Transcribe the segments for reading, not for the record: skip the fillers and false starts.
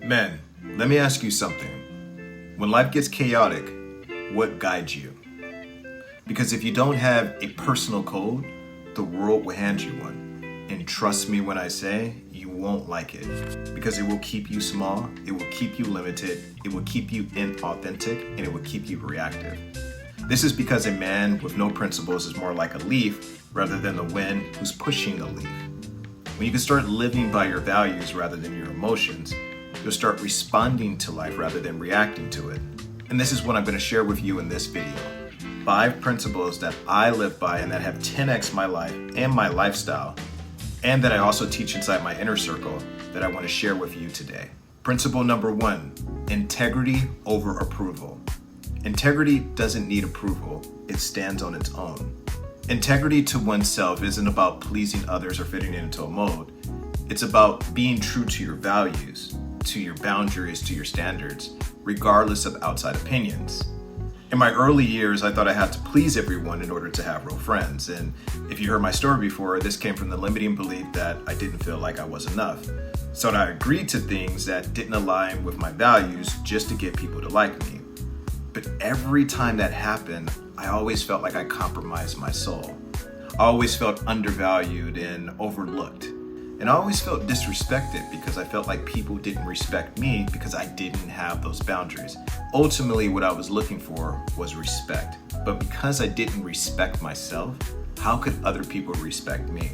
Men, let me ask you something. When life gets chaotic, what guides you? Because if you don't have a personal code, the world will hand you one. And trust me when I say, you won't like it. Because it will keep you small, it will keep you limited, it will keep you inauthentic, and it will keep you reactive. This is because a man with no principles is more like a leaf rather than the wind who's pushing the leaf. When you can start living by your values rather than your emotions, you'll start responding to life rather than reacting to it. And this is what I'm going to share with you in this video. 5 principles that I live by and that have 10x my life and my lifestyle, and that I also teach inside my inner circle that I want to share with you today. Principle number 1, integrity over approval. Integrity doesn't need approval, it stands on its own. Integrity to oneself isn't about pleasing others or fitting into a mold. It's about being true to your values, to your boundaries, to your standards, regardless of outside opinions. In my early years, I thought I had to please everyone in order to have real friends. And if you heard my story before, this came from the limiting belief that I didn't feel like I was enough. So I agreed to things that didn't align with my values just to get people to like me. But every time that happened, I always felt like I compromised my soul. I always felt undervalued and overlooked. And I always felt disrespected because I felt like people didn't respect me because I didn't have those boundaries. Ultimately, what I was looking for was respect. But because I didn't respect myself, how could other people respect me?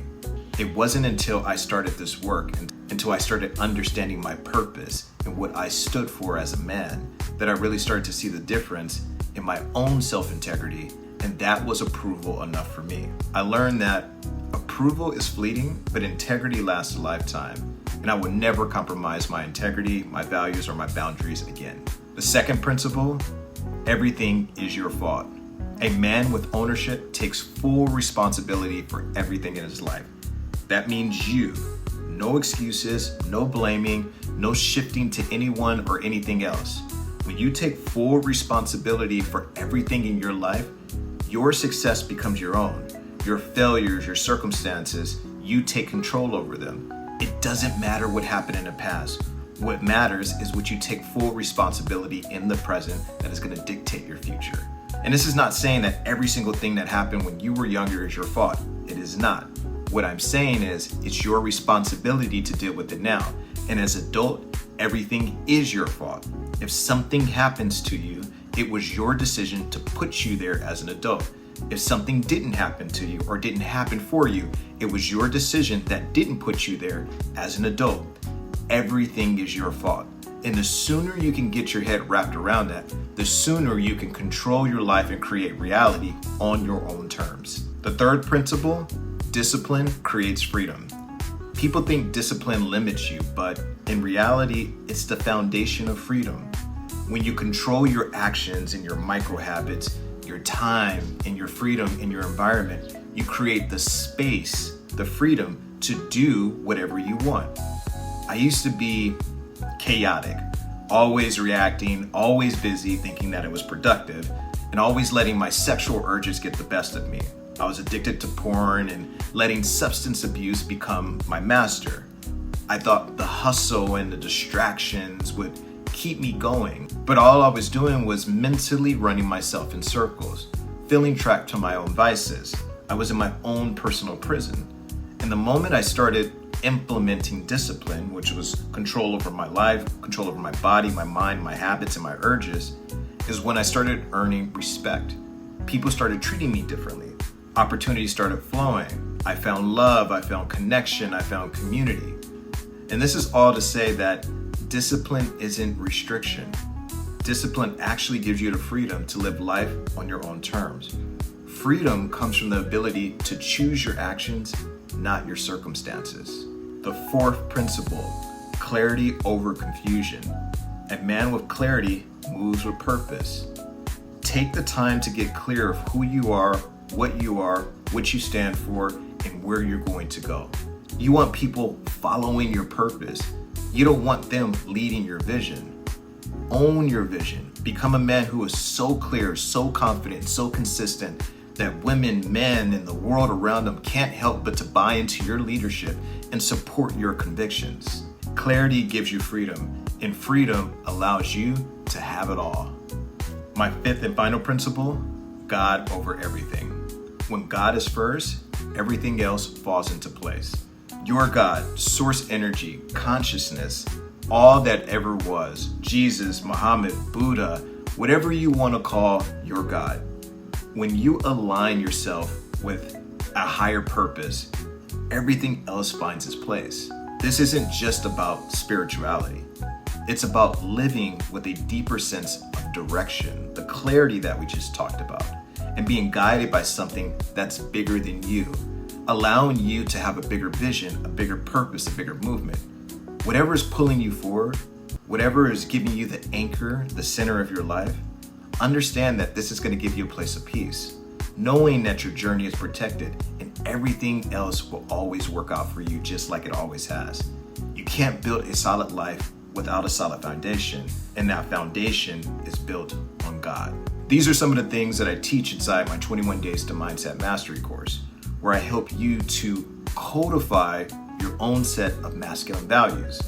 It wasn't until I started this work, until I started understanding my purpose and what I stood for as a man, that I really started to see the difference in my own self-integrity, and that was approval enough for me. I learned that approval is fleeting, but integrity lasts a lifetime, and I will never compromise my integrity, my values, or my boundaries again. The second principle, everything is your fault. A man with ownership takes full responsibility for everything in his life. That means you. No excuses, no blaming, no shifting to anyone or anything else. When you take full responsibility for everything in your life, your success becomes your own. Your failures, your circumstances, you take control over them. It doesn't matter what happened in the past. What matters is what you take full responsibility in the present that is going to dictate your future. And this is not saying that every single thing that happened when you were younger is your fault. It is not. What I'm saying is it's your responsibility to deal with it now. And as an adult, everything is your fault. If something happens to you, it was your decision to put you there as an adult. If something didn't happen to you or didn't happen for you, it was your decision that didn't put you there as an adult. Everything is your fault. And the sooner you can get your head wrapped around that, the sooner you can control your life and create reality on your own terms. The third principle, discipline creates freedom. People think discipline limits you, but in reality, it's the foundation of freedom. When you control your actions and your micro habits, your time and your freedom in your environment, you create the space, the freedom to do whatever you want. I used to be chaotic, always reacting, always busy, thinking that it was productive, and always letting my sexual urges get the best of me. I was addicted to porn and letting substance abuse become my master. I thought the hustle and the distractions would keep me going, but all I was doing was mentally running myself in circles, feeling trapped to my own vices. I was in my own personal prison. And the moment I started implementing discipline, which was control over my life, control over my body, my mind, my habits, and my urges, is when I started earning respect. People started treating me differently. Opportunities started flowing. I found love, I found connection, I found community. And this is all to say that discipline isn't restriction. Discipline actually gives you the freedom to live life on your own terms. Freedom comes from the ability to choose your actions, not your circumstances. The fourth principle, clarity over confusion. A man with clarity moves with purpose. Take the time to get clear of who you are, what you stand for, and where you're going to go. You want people following your purpose. You don't want them leading your vision. Own your vision. Become a man who is so clear, so confident, so consistent that women, men, and the world around them can't help but to buy into your leadership and support your convictions. Clarity gives you freedom, And freedom allows you to have it all. My fifth and final principle, God over everything. When God is first, everything else falls into place. Your God, source energy, consciousness, all that ever was, Jesus, Muhammad, Buddha, whatever you want to call your God. When you align yourself with a higher purpose, everything else finds its place. This isn't just about spirituality. It's about living with a deeper sense of direction, the clarity that we just talked about, and being guided by something that's bigger than you, allowing you to have a bigger vision, a bigger purpose, a bigger movement. Whatever is pulling you forward, whatever is giving you the anchor, the center of your life, understand that this is going to give you a place of peace, knowing that your journey is protected and everything else will always work out for you just like it always has. You can't build a solid life without a solid foundation, and that foundation is built on God. These are some of the things that I teach inside my 21 Days to Mindset Mastery course, where I help you to codify your own set of masculine values.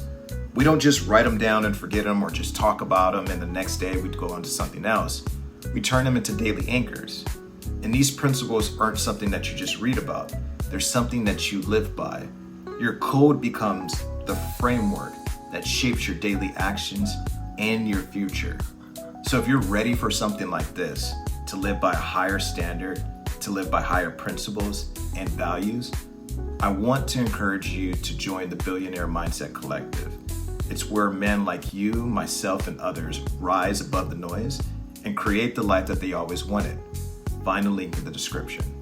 We don't just write them down and forget them or just talk about them and the next day we go on to something else. We turn them into daily anchors. And these principles aren't something that you just read about. They're something that you live by. Your code becomes the framework that shapes your daily actions and your future. So if you're ready for something like this, to live by a higher standard, to live by higher principles and values, I want to encourage you to join the Billionaire Mindset Collective. It's where men like you, myself, and others rise above the noise and create the life that they always wanted. Find a link in the description.